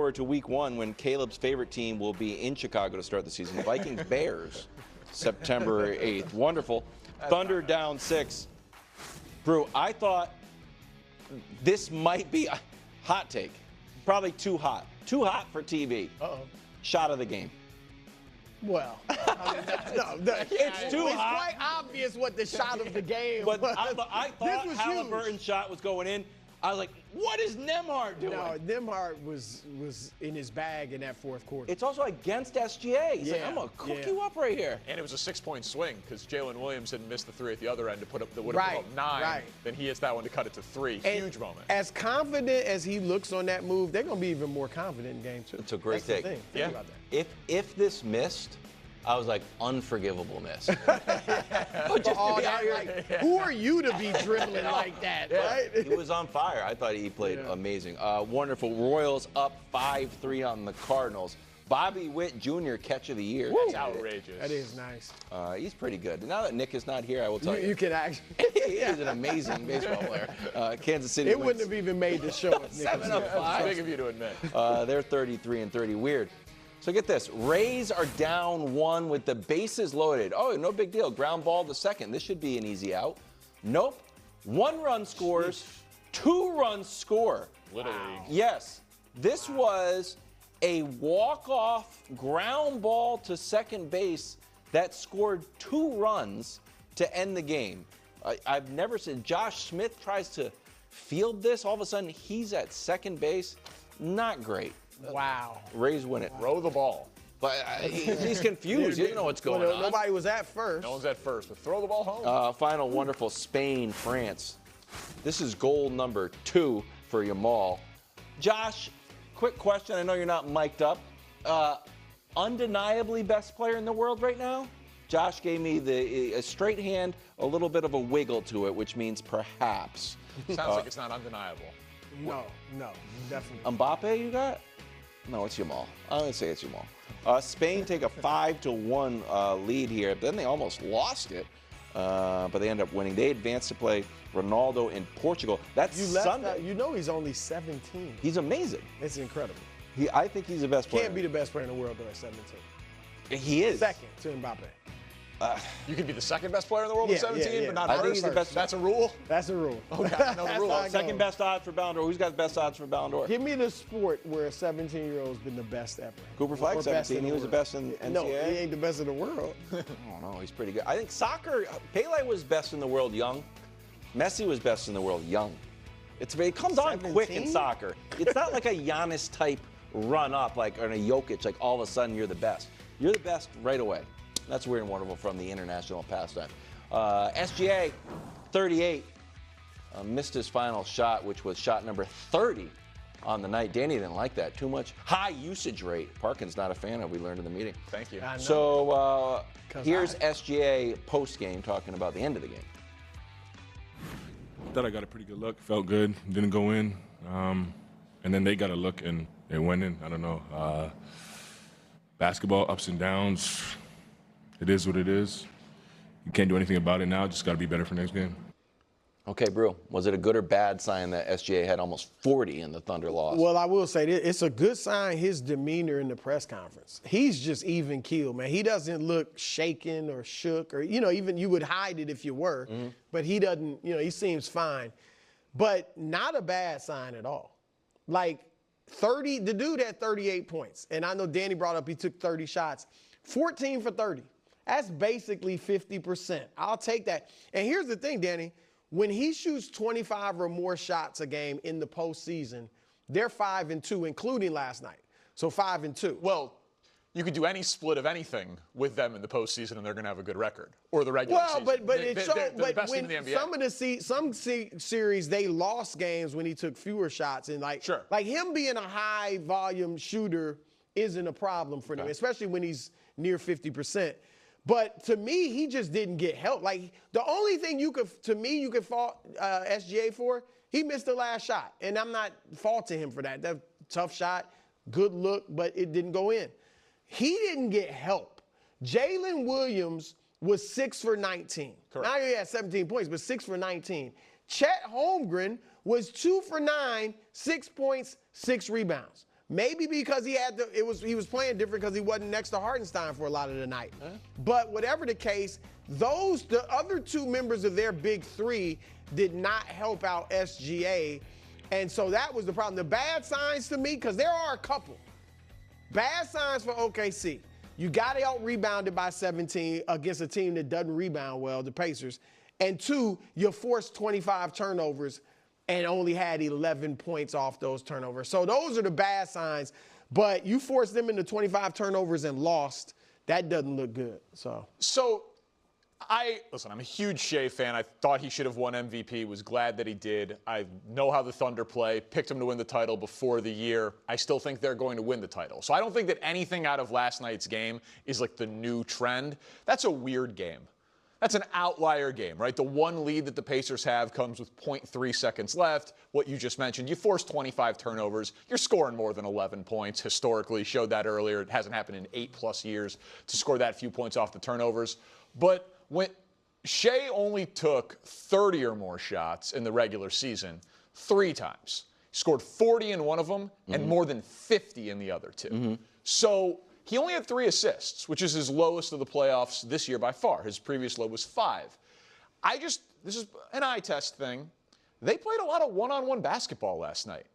forward to week 1 when Caleb's favorite team will be in Chicago to start the season. Vikings-Bears, September 8th. Wonderful. Thunder down 6. Brew, I thought this might be a hot take. Probably too hot. Too hot for TV. Uh-oh. Shot of the game. Well, it's too hot. It's quite obvious what the shot of the game But was. I thought Halliburton's shot was going in. I was like, what is Nembhard doing? No, Nembhard was in his bag in that fourth quarter. It's also against SGA. He's like, I'm going to cook you up right here. And it was a 6-point swing because Jalen Williams had missed the 3 at the other end to put up the would have put up 9. Right. Then he hits that one to cut it to 3. Huge moment. As confident as he looks on that move, they're going to be even more confident in game 2. It's a great That's take. the thing. Think about that. If this missed, I was like, unforgivable miss. Who are you to be dribbling like that, right? He was on fire. I thought he played amazing. Wonderful. Royals up 5-3 on the Cardinals. Bobby Witt Jr. catch of the year. That's outrageous. That is nice. He's pretty good. Now that Nick is not here, I will tell you. You can actually. He is an amazing baseball player. Kansas City It wouldn't have even made the show if Nick was 7-5. That's big of you to admit. They're 33-30. Weird. So get this. Rays are down 1 with the bases loaded. Oh, no big deal. Ground ball to second. This should be an easy out. Nope. 1 run scores, 2 runs score. Little league. Yes. This was a walk-off ground ball to second base that scored 2 runs to end the game. I've never seen Josh Smith tries to field this. All of a sudden, he's at second base. Not great. Wow. Rays win it. Throw the ball. But he's confused. He doesn't know what's going on. Nobody was at first. No one's at first, but throw the ball home. Final wonderful Spain, France. This is goal number 2 for Yamal. Josh, quick question. I know you're not mic'd up. Undeniably best player in the world right now? Josh gave me a straight hand, a little bit of a wiggle to it, which means perhaps. Sounds like it's not undeniable. No, definitely. Mbappe, you got? No, it's Yamal. I'm going to say it's Yamal. Spain take a 5-1 lead here. Then they almost lost it, but they end up winning. They advance to play Ronaldo in Portugal. That's Sunday. You know he's only 17. He's amazing. It's incredible. I think he's the best player. Can't be the best player in the world though at 17. He is. Second to Mbappe. You can be the second best player in the world at 17, but not I first. think he's the best. That's a rule? That's a rule. Okay, I know the rule. Second best odds for Ballon d'Or. Who's got the best odds for Ballon d'Or? Give me the sport where a 17-year-old's been the best ever. Cooper Flag, 17. He was the best in NCAA. No, he ain't the best in the world. I don't know. He's pretty good. I think soccer, Pele was best in the world young. Messi was best in the world young. It comes on quick in soccer. It's not like a Giannis type run up, like or a Jokic, like all of a sudden you're the best. You're the best right away. That's weird and wonderful from the international pastime. SGA, 38, missed his final shot, which was shot number 30 on the night. Danny didn't like that. Too much high usage rate. Parkin's not a fan of, we learned in the meeting. Thank you. So here's SGA post-game talking about the end of the game. Thought I got a pretty good look. Felt good. Didn't go in. And then they got a look and it went in. I don't know. Basketball, ups and downs. It is what it is. You can't do anything about it now. Just got to be better for next game. Okay, Brew, was it a good or bad sign that SGA had almost 40 in the Thunder loss? Well, I will say this. It's a good sign, his demeanor in the press conference. He's just even keeled, man. He doesn't look shaken or shook or, even you would hide it if you were. Mm-hmm. But he doesn't, he seems fine. But not a bad sign at all. Like, the dude had 38 points. And I know Danny brought up he took 30 shots. 14 for 30. That's basically 50%. I'll take that. And here's the thing, Danny. When he shoots 25 or more shots a game in the postseason, they're 5-2, including last night. So 5-2. Well, you could do any split of anything with them in the postseason, and they're going to have a good record, or the regular season. Well, but it shows. But best when team in the NBA. some series they lost games when he took fewer shots, and like him being a high volume shooter isn't a problem for them, especially when he's near 50%. But to me, he just didn't get help. Like, the only thing you could fault SGA for, he missed the last shot. And I'm not faulting him for that. That tough shot, good look, but it didn't go in. He didn't get help. Jalen Williams was 6 for 19. Correct. Now he had 17 points, but 6 for 19. Chet Holmgren was 2 for 9, 6 points, 6 rebounds. Maybe because he was playing different because he wasn't next to Hartenstein for a lot of the night. But whatever the case, the other two members of their big three did not help out SGA. And so that was the problem. The bad signs to me, because there are a couple. Bad signs for OKC. You got out-rebounded by 17 against a team that doesn't rebound well, the Pacers. And 2, you forced 25 turnovers and only had 11 points off those turnovers. So those are the bad signs. But you forced them into 25 turnovers and lost. That doesn't look good. So listen, I'm a huge Shea fan. I thought he should have won MVP. Was glad that he did. I know how the Thunder play. Picked him to win the title before the year. I still think they're going to win the title. So I don't think that anything out of last night's game is like the new trend. That's a weird game. That's an outlier game, right? The one lead that the Pacers have comes with 0.3 seconds left. What you just mentioned, you forced 25 turnovers. You're scoring more than 11 points. Historically, showed that earlier. It hasn't happened in 8+ years to score that few points off the turnovers. But when Shea only took 30 or more shots in the regular season 3 times. He scored 40 in one of them and more than 50 in the other 2. So he only had 3 assists, which is his lowest of the playoffs this year by far. His previous low was 5. This is an eye test thing. They played a lot of one-on-one basketball last night.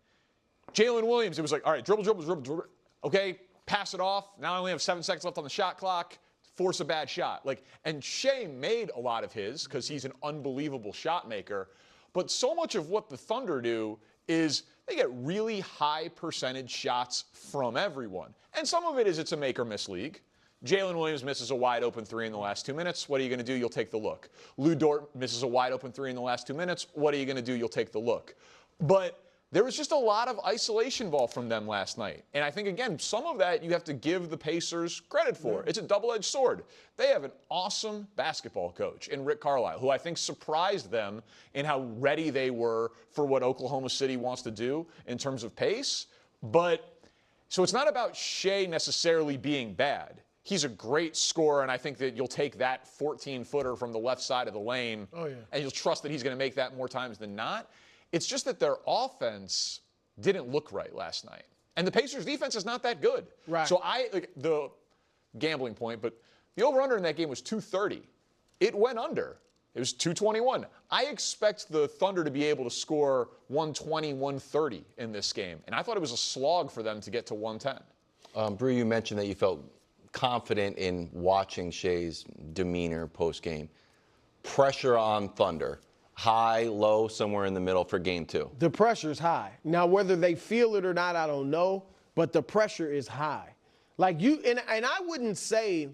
Jalen Williams, it was like, all right, dribble. Okay, pass it off. Now I only have 7 seconds left on the shot clock. Force a bad shot. And Shea made a lot of his because he's an unbelievable shot maker. But so much of what the Thunder do is they get really high percentage shots from everyone. And some of it is it's a make or miss league. Jalen Williams misses a wide open 3 in the last 2 minutes. What are you going to do? You'll take the look. Lou Dort misses a wide open 3 in the last 2 minutes. What are you going to do? You'll take the look. But there was just a lot of isolation ball from them last night. And I think, again, some of that you have to give the Pacers credit for. It's a double-edged sword. They have an awesome basketball coach in Rick Carlisle, who I think surprised them in how ready they were for what Oklahoma City wants to do in terms of pace. So it's not about Shea necessarily being bad. He's a great scorer, and I think that you'll take that 14-footer from the left side of the lane, and you'll trust that he's going to make that more times than not. It's just that their offense didn't look right last night. And the Pacers' defense is not that good. Right. So the gambling point, but the over-under in that game was 230. It went under. It was 221. I expect the Thunder to be able to score 120, 130 in this game. And I thought it was a slog for them to get to 110. Brew, you mentioned that you felt confident in watching Shea's demeanor post-game. Pressure on Thunder. High, low, somewhere in the middle for game 2. The pressure's high. Now, whether they feel it or not, I don't know, but the pressure is high. And I wouldn't say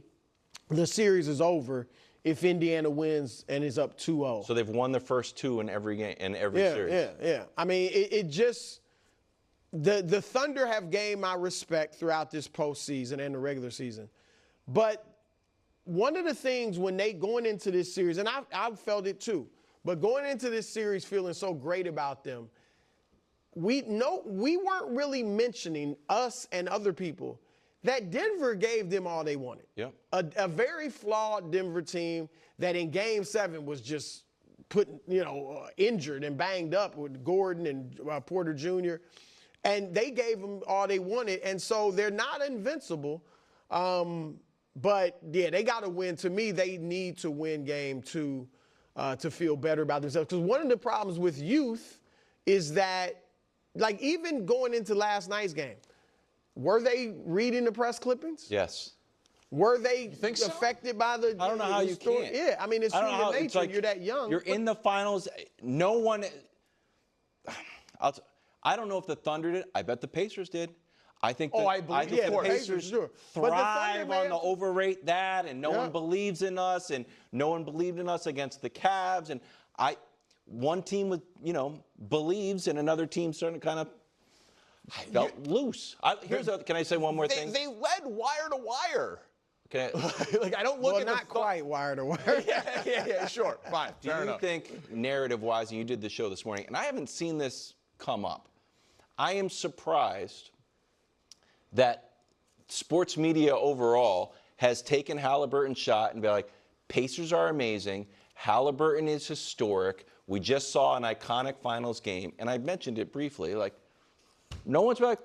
the series is over if Indiana wins and is up 2-0. So they've won the first 2 in every game, in every series. Yeah. I mean, the Thunder have gained my respect throughout this postseason and the regular season. But one of the things when they going into this series, and I've felt it too, but going into this series feeling so great about them, we weren't really mentioning, us and other people, that Denver gave them all they wanted. Yeah. A very flawed Denver team that in Game 7 was just injured and banged up with Gordon and Porter Jr. And they gave them all they wanted. And so they're not invincible. But, yeah, they got to win. To me, they need to win Game 2 to feel better about themselves. Because one of the problems with youth is that, even going into last night's game, were they reading the press clippings? Yes. Were they affected by the I don't know how you story? can't. Yeah, I mean, it's human nature. You're that young. You're in the finals. No one I don't know if the Thunder did. I bet the Pacers did. I think the Pacers thrive on the overrate that, and no one believes in us, and no one believed in us against the Cavs. And one team believes, and another team starting to kind of felt loose. Can I say one more thing? They led wire to wire. Okay. I don't look at not quite wire to wire. yeah, sure, fine. Do you think, narrative-wise, and you did the show this morning, and I haven't seen this come up, I am surprised that sports media overall has taken Halliburton's shot and be like, Pacers are amazing, Halliburton is historic, we just saw an iconic finals game, and I mentioned it briefly, no one's like,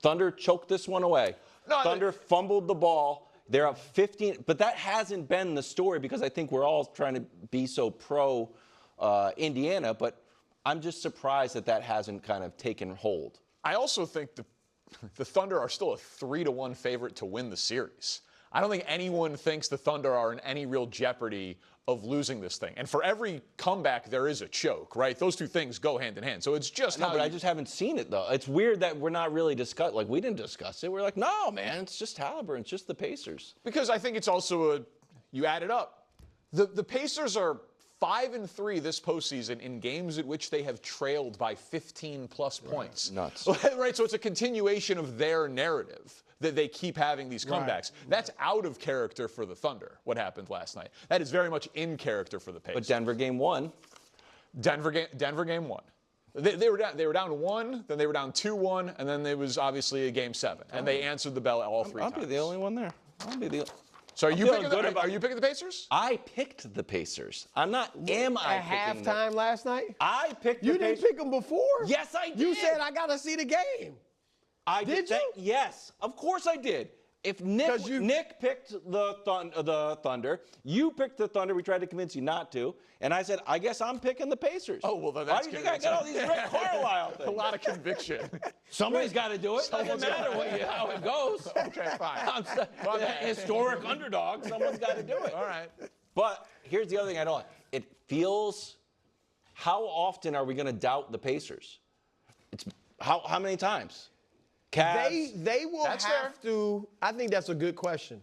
Thunder choked this one away. Thunder fumbled the ball. They're up 15, but that hasn't been the story because I think we're all trying to be so pro Indiana, but I'm just surprised that hasn't kind of taken hold. I also think the Thunder are still a 3-1 favorite to win the series. I don't think anyone thinks the Thunder are in any real jeopardy of losing this thing. And for every comeback, there is a choke, right? Those two things go hand in hand. So it's just but I just haven't seen it, though. It's weird that we're not really like, we didn't discuss it. We're like, no, man, it's just Halliburton. It's just the Pacers. Because I think it's also you add it up. The Pacers are 5-3 this postseason in games at which they have trailed by 15-plus points. Nuts. Right, so it's a continuation of their narrative that they keep having these comebacks. Right. That's out of character for the Thunder, what happened last night. That is very much in character for the Pacers. But Denver game one. Denver game one. They were down 1, then they were down 2-1, and then it was obviously a game 7. And they answered the bell all 3 times. I'll be the only one there. So are you picking the Pacers? I picked the Pacers. I'm not. Am I at halftime last night? I picked the Pacers. You didn't pick them before? Yes, I did. You said I gotta see the game. Did you? Yes, of course I did. If Nick picked the Thunder, you picked the Thunder. We tried to convince you not to, and I said, I guess I'm picking the Pacers. Oh well, then that's good. Why do you think I got all these Rick Carlisle things? A lot of conviction. Somebody's got to do it. Doesn't matter how it goes. Okay, fine. Historic underdog. Someone's got to do it. All right. But here's the other thing I don't like. It feels. How often are we going to doubt the Pacers? It's how many times? Cavs. They will have to. I think that's a good question.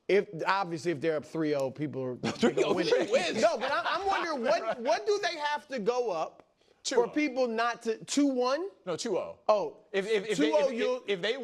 If they're up 3-0, people are 3-0 wins. No, but I'm wondering what do they have to go up for people not to 2-1? No, 2-0. Oh, if 2-0, they win